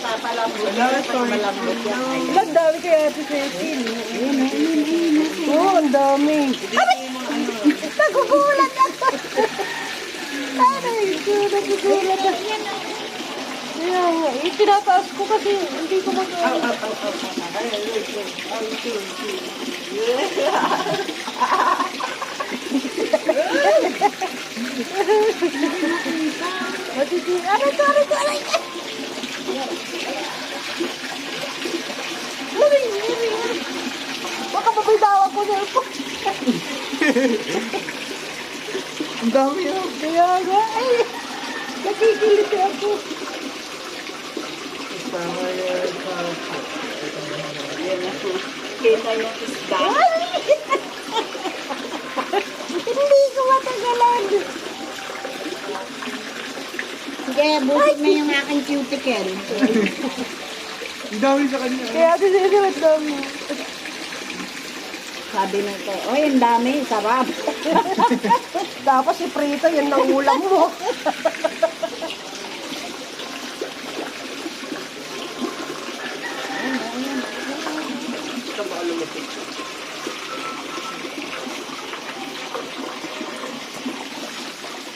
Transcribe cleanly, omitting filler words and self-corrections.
Papalambot. Malambot yan. Ang dami kaya ito sa itin. Oo, ang dami. Nagugulat ako. Aray ko, nagugulat ako. Kaya nga, itinataas ko kasi hindi ko magawa. Aray ko. Baka mabidawa ko na ito. Ang dami yun. Kaya nga, ay, nakikilit ako. Tama yan. Yan ako. Kita yung isda. Hindi ko matagalan. Sige, busit mo yung aking cuticle. Ang dami sa kanya. Kaya sisirit dami. Sabi nito, oy, ang dami, sarap. Dapat si Prito, yun ang ulam mo. Ito baka lumapit.